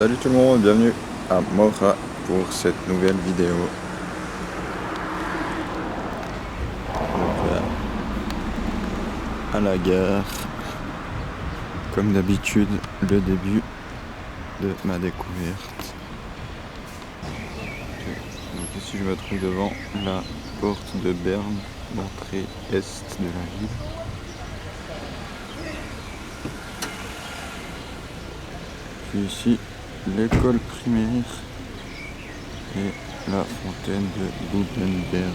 Salut tout le monde, bienvenue à Mora pour cette nouvelle vidéo. Donc là, à la gare, comme d'habitude, le début de ma découverte. Donc ici je me trouve devant la porte de Berne, l'entrée est de la ville. Puis ici, l'école primaire et la fontaine de Bubenbern.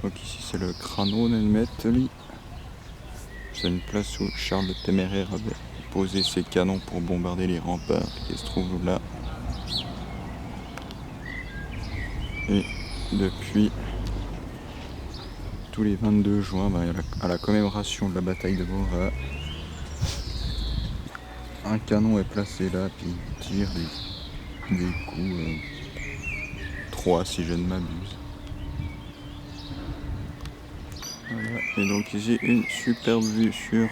Donc ici c'est le Kranonenmetteli. C'est une place où Charles le Téméraire avait posé ses canons pour bombarder les remparts qui se trouvent là. Et depuis tous les 22 juin, à la commémoration de la bataille de Mora, un canon est placé là, puis il tire des coups, 3 si je ne m'abuse. Voilà. Et donc ici une superbe vue sur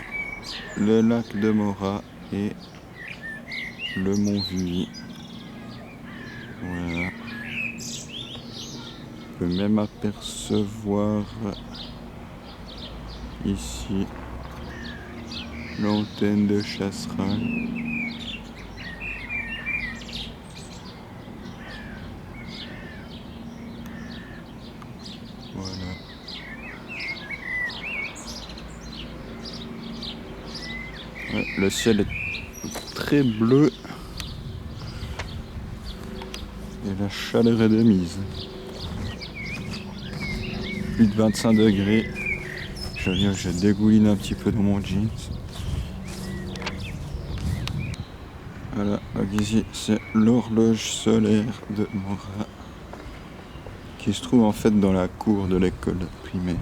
le lac de Mora et le mont Vuy. Voilà. On peut même apercevoir ici l'antenne de Chasseral. Voilà. Ouais, le ciel est très bleu et la chaleur est de mise. Plus de 25 degrés. Je dégouline un petit peu dans mon jeans. Voilà, donc ici c'est l'horloge solaire de Mora qui se trouve en fait dans la cour de l'école primaire.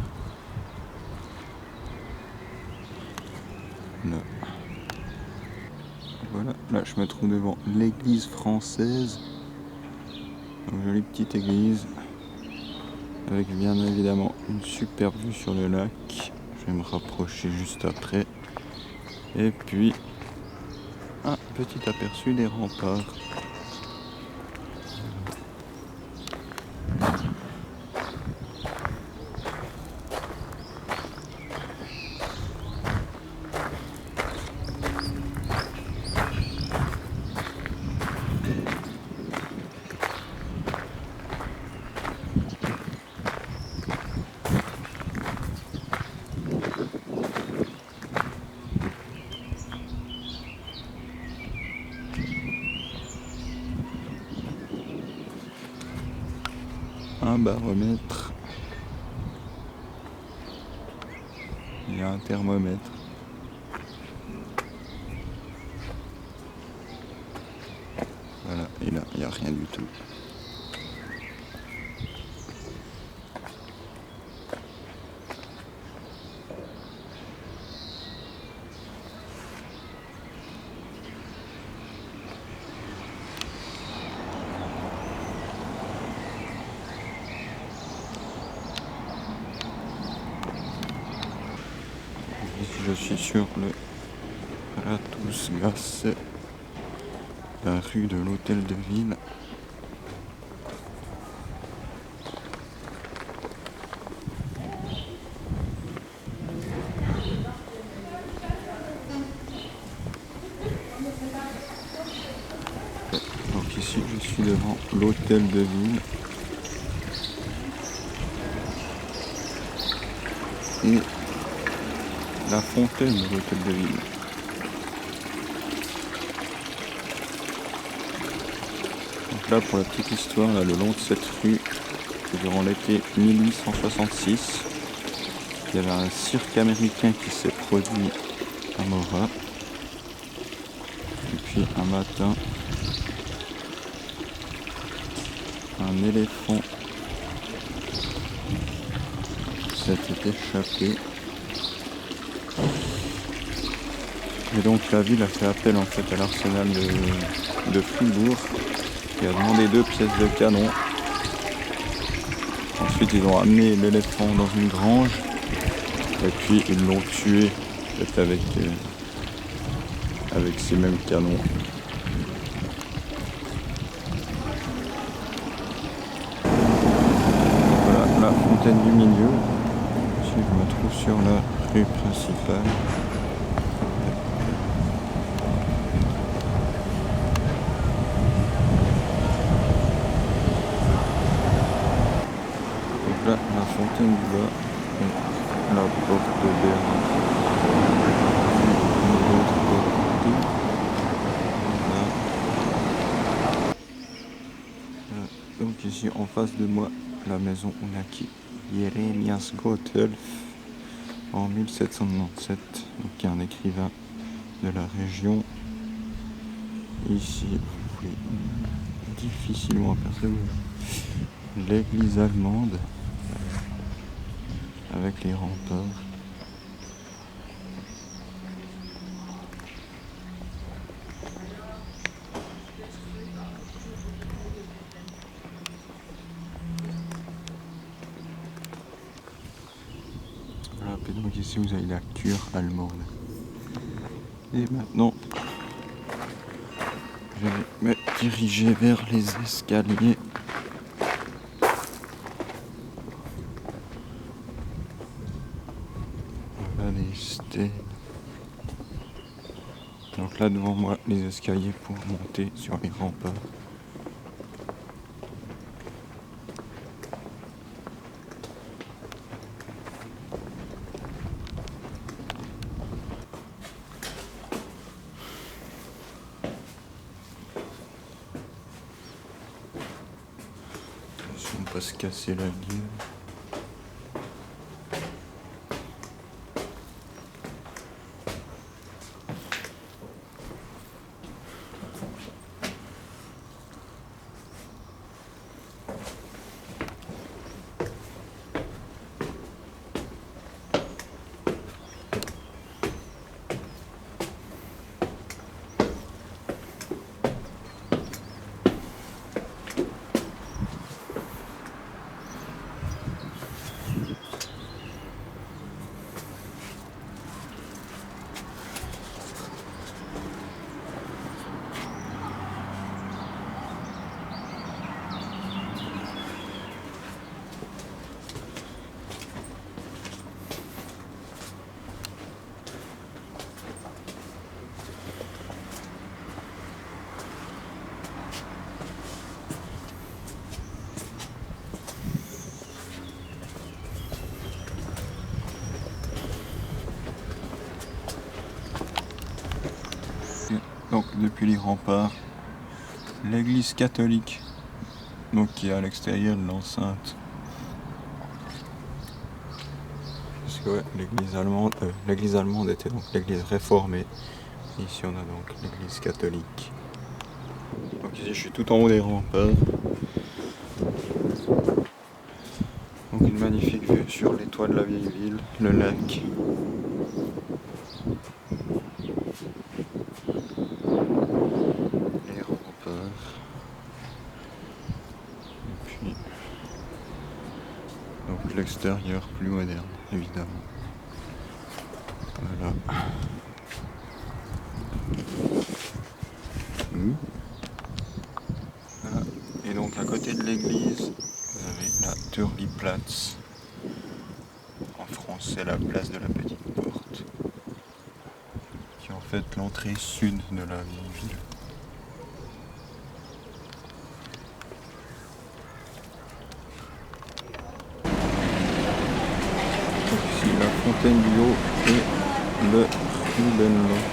Là. Voilà, là je me trouve devant l'église française. Une jolie petite église avec bien évidemment une superbe vue sur le lac. Je vais me rapprocher juste après. Et puis un petit aperçu des remparts. Un baromètre et un thermomètre. Voilà, et là, il n'y a rien du tout. Ici, je suis sur le Rathausgasse, la rue de l'hôtel de ville. Donc ici, je suis devant l'hôtel de ville. Et la fontaine de l'hôtel de ville. Donc là, pour la petite histoire, là, le long de cette rue, durant l'été 1866, il y avait un cirque américain qui s'est produit à Mora. Et puis un matin, un éléphant s'est échappé. Et donc la ville a fait appel en fait à l'arsenal de Fribourg qui a demandé 2 pièces de canon. Ensuite, ils ont amené l'éléphant dans une grange et puis ils l'ont tué peut-être avec ces mêmes canons. Voilà la fontaine du milieu. Ici, je me trouve sur la rue principale. Donc là, la fontaine du bas et la porte de Berlin. De l'autre côté. Voilà. Donc ici, en face de moi, la maison où naquit Jeremias Gotthelf en 1797, donc qui est un écrivain de la région. Ici, vous pouvez difficilement apercevoir l'église allemande avec les remparts. Voilà, et donc ici vous avez la cure allemande. Et maintenant, je vais me diriger vers les escaliers. Voilà les stèles. Donc là devant moi, les escaliers pour monter sur les remparts. Attention de ne pas se casser la gueule. Donc depuis les remparts, l'église catholique, donc qui est à l'extérieur de l'enceinte. Parce que ouais, l'église allemande était donc l'église réformée. Ici on a donc l'église catholique. Donc ici je suis tout en haut des remparts. Donc une magnifique vue sur les toits de la vieille ville, le lac. Les remparts. Et puis donc l'extérieur plus moderne évidemment. Voilà. Voilà. Et donc à côté de l'église, vous avez la Türliplatz. En français, la place de la petite porte. Qui est en fait l'entrée sud de la vieille ville. Donc ici la fontaine du Haut et le Rubenloch.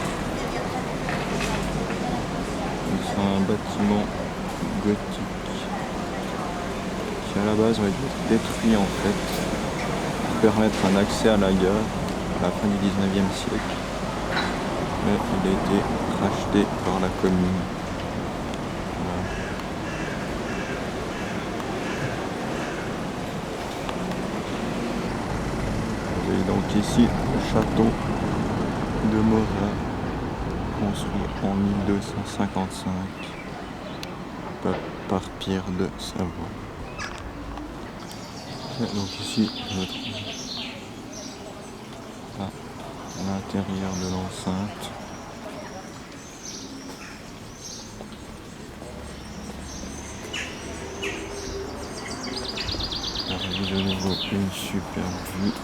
C'est un bâtiment gothique qui à la base aurait dû être détruit en fait pour permettre un accès à la gare à la fin du 19e siècle. Mais il a été racheté par la commune. Voilà. Vous avez donc ici le château de Morat, construit en 1255 par Pierre de Savoie. Donc ici, je me trouve à l'intérieur de l'enceinte. J'ai de nouveau une super vue.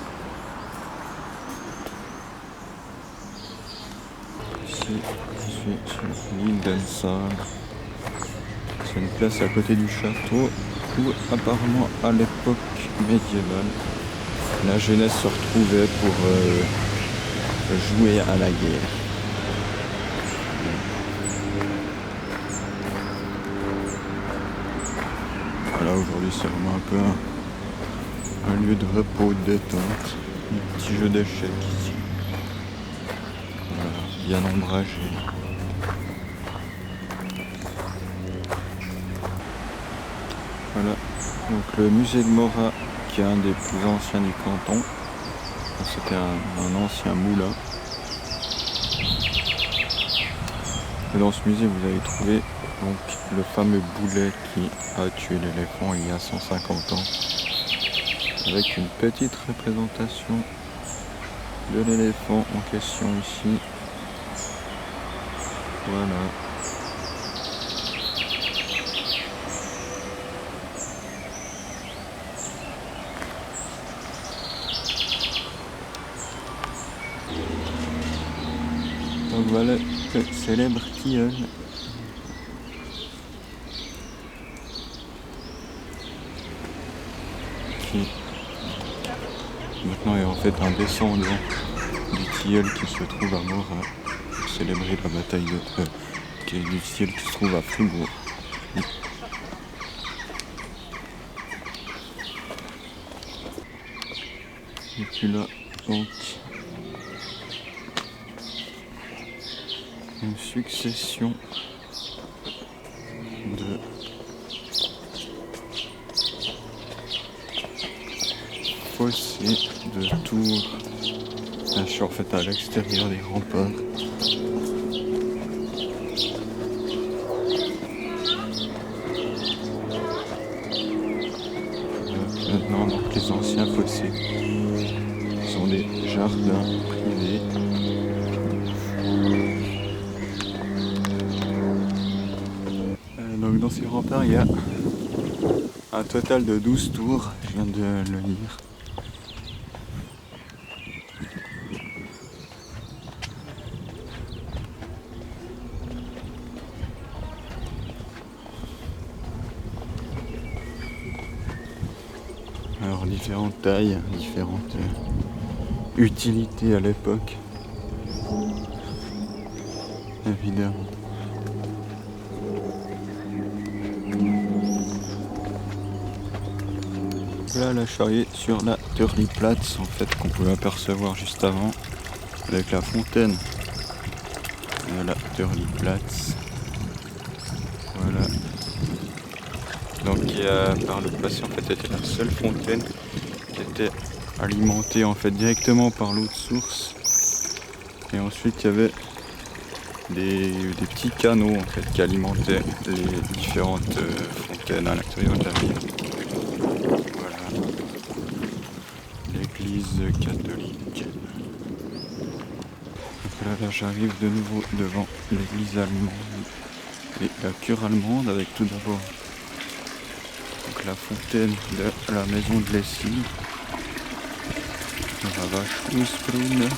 Ici, je suis sur l'île d'Ensal. C'est une place à côté du château où apparemment à l'époque médiévale, la jeunesse se retrouvait pour jouer à la guerre. Voilà, aujourd'hui c'est vraiment un peu un lieu de repos, de détente. Un petit jeu d'échecs ici. Voilà, bien ombragé. Voilà, donc le musée de Morat, qui est un des plus anciens du canton. C'était un ancien moulin. Et dans ce musée, vous allez trouver donc le fameux boulet qui a tué l'éléphant il y a 150 ans, avec une petite représentation de l'éléphant en question ici. Voilà. Donc voilà le célèbre tilleul. Qui maintenant est en fait un descendant du tilleul qui se trouve à Morat, pour célébrer la bataille du tilleul qui se trouve à Fribourg. Et puis là, donc, une succession de fossés, de tours. Là, je suis en fait à l'extérieur des remparts. Maintenant, donc, les anciens fossés sont des jardins privés. Donc dans ces remparts, il y a un total de 12 tours, je viens de le lire. Alors différentes tailles, différentes utilités à l'époque, évidemment. Là, la charrier sur la Törliplatz, en fait, qu'on pouvait apercevoir juste avant, avec la fontaine de la Törliplatz. Voilà. Donc, par le passé, en fait, c'était la seule fontaine qui était alimentée en fait directement par l'eau de source. Et ensuite, il y avait des petits canaux en fait qui alimentaient les différentes fontaines à l'intérieur de la ville. L'église catholique. Donc là, j'arrive de nouveau devant l'église allemande et la cure allemande, avec tout d'abord donc la fontaine de la maison de lessive, la vache Usbrunn.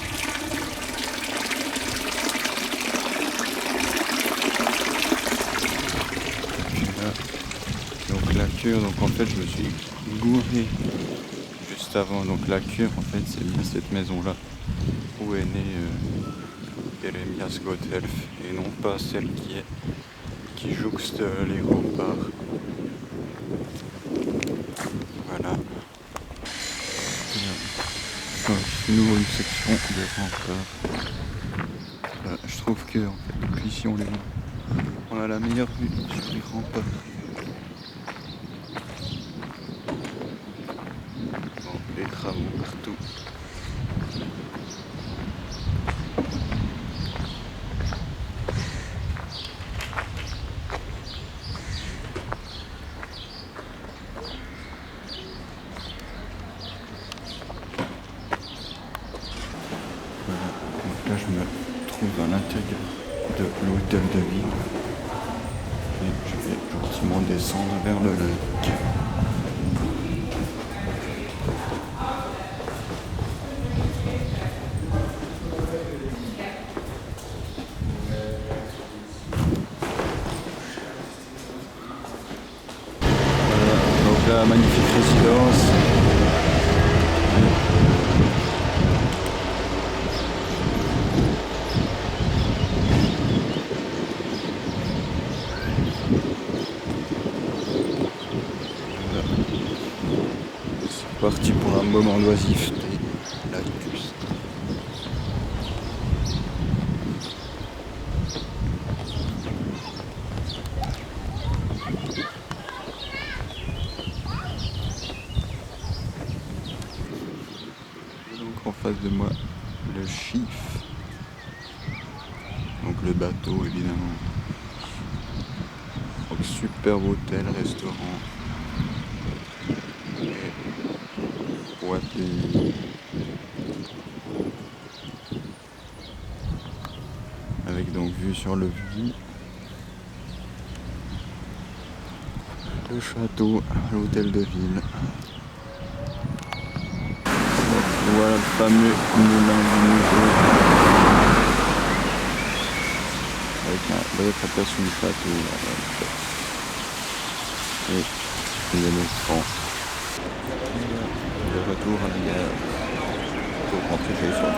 Donc la cure, donc en fait je me suis gouré juste avant. Donc la cure, en fait, c'est bien cette maison là où est né Jeremias Gotthelf, et non pas celle qui jouxte les remparts. Voilà. Donc, c'est nouveau une section des remparts. Je trouve que en fait, donc ici on a la meilleure vue sur les remparts. Bon, les travaux partout. je me trouve à l'intérieur de l'hôtel de ville et je vais gentiment descendre vers le lac. Voilà, donc la magnifique résidence. C'est parti pour un moment d'oisiveté. Lacus. Donc en face de moi, le Chiffre. Donc le bateau évidemment. Donc superbe hôtel, restaurant. Et boîte de nuit. Avec donc vue sur le Vuy. Le château, l'hôtel de ville. Voilà le fameux moulin du Nouveau. Avec la rétractation du château. Et l'éléphant. Le retour à la gare pour rentrer chez soi.